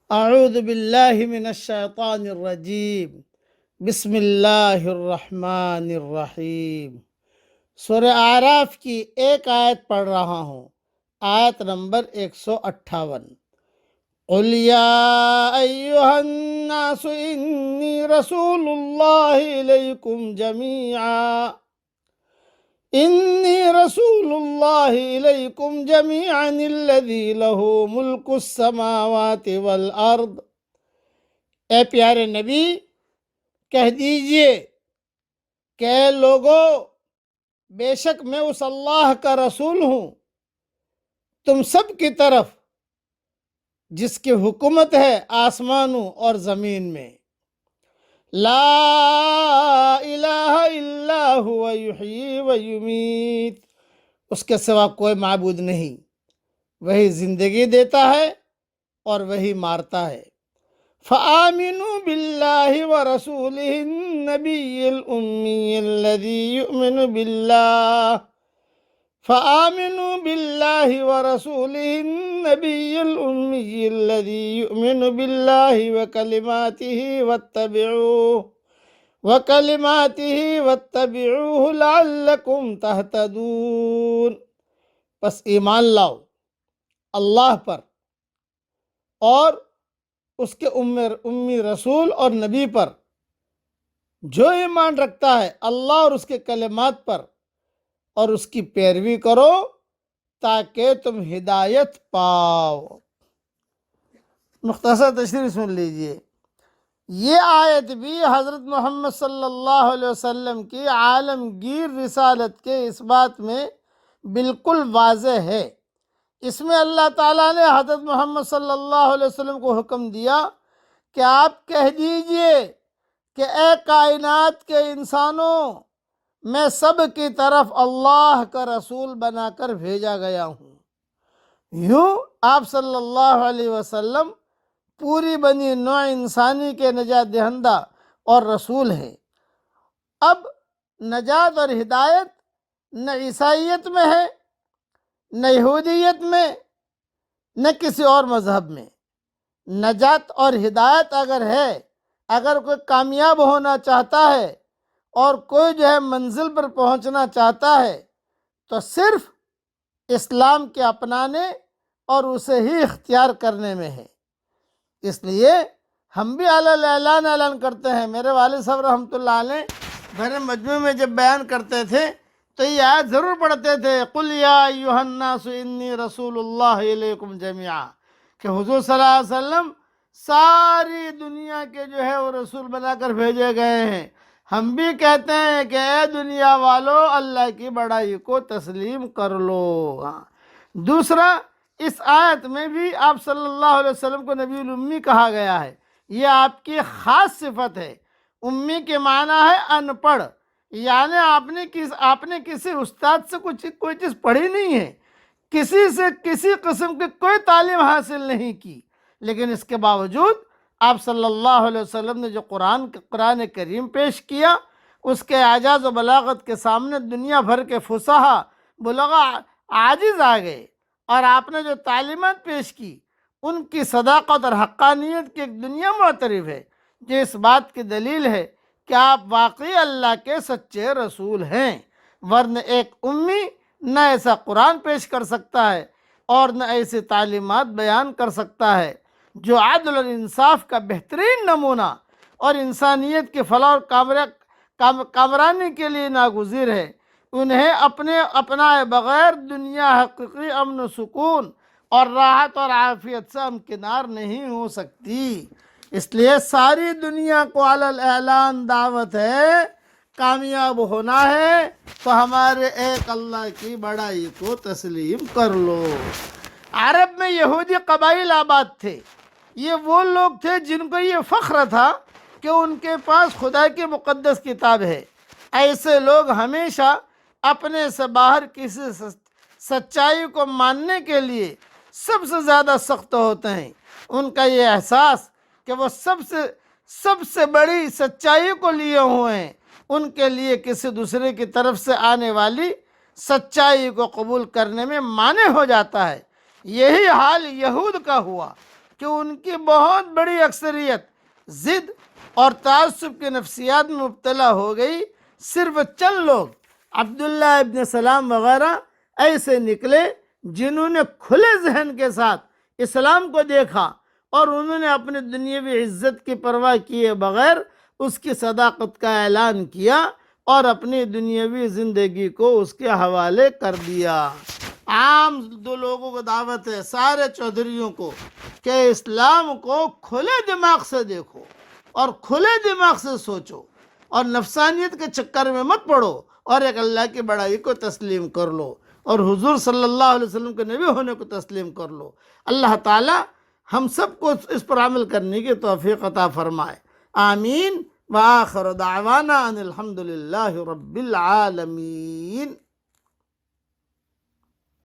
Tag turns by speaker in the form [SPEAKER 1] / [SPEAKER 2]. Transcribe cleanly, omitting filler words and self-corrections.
[SPEAKER 1] اعوذ باللہ من الشیطان الرجیم بسم اللہ الرحمن الرحیم۔ سورہ اعراف کی ایک آیت پڑھ رہا ہوں، آیت نمبر 158۔ قل یا ایہا الناس انی رسول اللہ الیکم جمیعا انی رسول اللہ الیکم جمیعا الذی لہ ملک السماوات والارض۔ اے پیارے نبی، کہہ دیجئے کہ اے لوگو، بے شک میں اس اللہ کا رسول ہوں تم سب کی طرف جس کی حکومت ہے آسمانوں اور زمین میں۔ لا الہ الا ہوا یحیی و یمیت، اس کے سوا کوئی معبود نہیں، وہی زندگی دیتا ہے اور وہی مارتا ہے۔ فآمنوا باللہ ورسولہ النبی الأمی الذی یؤمن باللہ فآمنوا باللہ ورسولہ النبی الأمی الذی یؤمن باللہ وکلماتہ واتبعوہ لعلکم تہتدون۔ پس ایمان لاؤ اللہ پر اور اس کے امی رسول اور نبی پر، جو ایمان رکھتا ہے اللہ اور اس کے کلمات پر، اور اس کی پیروی کرو تاکہ تم ہدایت پاؤ۔ مختصر تشریح سن لیجئے۔ یہ آیت بھی حضرت محمد صلی اللہ علیہ وسلم کی عالمگیر رسالت کے اس بات میں بالکل واضح ہے۔ اس میں اللہ تعالیٰ نے حضرت محمد صلی اللہ علیہ وسلم کو حکم دیا کہ آپ کہہ دیجئے کہ اے کائنات کے انسانوں، میں سب کی طرف اللہ کا رسول بنا کر بھیجا گیا ہوں۔ یوں آپ صلی اللہ علیہ وسلم پوری بنی نوع انسانی کے نجات دہندہ اور رسول ہیں۔ اب نجات اور ہدایت نہ عیسائیت میں ہے، نہ یہودیت میں، نہ کسی اور مذہب میں۔ نجات اور ہدایت اگر ہے، اگر کوئی کامیاب ہونا چاہتا ہے اور کوئی منزل پر پہنچنا چاہتا ہے تو صرف اسلام کے اپنانے اور اسے ہی اختیار کرنے میں ہے۔ اس لیے ہم بھی اعلان کرتے ہیں۔ میرے والد صاحب رحمۃ اللہ علیہ میرے مجموعے میں جب بیان کرتے تھے تو یہ آیت ضرور پڑھتے تھے، قل یا ایھا الناس انی رسول اللہ الیکم جمیعا، کہ حضور صلی اللہ علیہ وسلم ساری دنیا کے وہ رسول بنا کر بھیجے گئے ہیں۔ ہم بھی کہتے ہیں کہ اے دنیا والو، اللہ کی بڑائی کو تسلیم کر لو۔ دوسرا، اس آیت میں بھی آپ صلی اللہ علیہ وسلم کو نبی الامی کہا گیا ہے۔ یہ آپ کی خاص صفت ہے۔ امی کے معنی ہے ان پڑھ، یعنی آپ نے کسی استاد سے کوئی چیز پڑھی نہیں ہے، کسی سے کسی قسم کی کوئی تعلیم حاصل نہیں کی، لیکن اس کے باوجود آپ صلی اللہ علیہ وسلم نے جو قرآن کریم پیش کیا، اس کے اعجاز و بلاغت کے سامنے دنیا بھر کے فصحا بلغاء عاجز آ گئے، اور آپ نے جو تعلیمات پیش کی ان کی صداقت اور حقانیت کی ایک دنیا معترف ہے، جو اس بات کی دلیل ہے کہ آپ واقعی اللہ کے سچے رسول ہیں۔ ورنہ ایک امی نہ ایسا قرآن پیش کر سکتا ہے اور نہ ایسی تعلیمات بیان کر سکتا ہے جو عدل اور انصاف کا بہترین نمونہ اور انسانیت کے فلاح اور کامرانی کے لیے ناگزیر ہے۔ انہیں اپنائے بغیر دنیا حقیقی امن و سکون اور راحت اور عافیت سے ہمکنار نہیں ہو سکتی۔ اس لیے ساری دنیا کو علی الاعلان دعوت ہے، کامیاب ہونا ہے تو ہمارے ایک اللہ کی بڑائی کو تسلیم کر لو۔ عرب میں یہودی قبائل آباد تھے۔ یہ وہ لوگ تھے جن کو یہ فخر تھا کہ ان کے پاس خدا کی مقدس کتاب ہے۔ ایسے لوگ ہمیشہ اپنے سے باہر کسی سچائی کو ماننے کے لیے سب سے زیادہ سخت ہوتے ہیں۔ ان کا یہ احساس کہ وہ سب سے بڑی سچائی کو لیے ہوئے ہیں، ان کے لیے کسی دوسرے کی طرف سے آنے والی سچائی کو قبول کرنے میں مانع ہو جاتا ہے۔ یہی حال یہود کا ہوا۔ کہ ان کی بہت بڑی اکثریت ضد اور تعصب کے نفسیات میں مبتلا ہو گئی. صرف چند لوگ عبداللہ ابن سلام وغیرہ ایسے نکلے جنہوں نے کھلے ذہن کے ساتھ اسلام کو دیکھا اور انہوں نے اپنی دنیاوی عزت کی پرواہ کیے بغیر اس کی صداقت کا اعلان کیا اور اپنی دنیاوی زندگی کو اس کے حوالے کر دیا. عام دو لوگوں کو دعوت ہے، سارے چودھریوں کو، کہ اسلام کو کھلے دماغ سے دیکھو اور کھلے دماغ سے سوچو اور نفسانیت کے چکر میں مت پڑو اور ایک اللہ کی بڑائی کو تسلیم کر لو اور حضور صلی اللہ علیہ وسلم کے نبی ہونے کو تسلیم کر لو. اللہ تعالی ہم سب کو اس پر عمل کرنے کی توفیق عطا فرمائے. آمین. وآخر دعوانا ان الحمد للہ رب العالمین.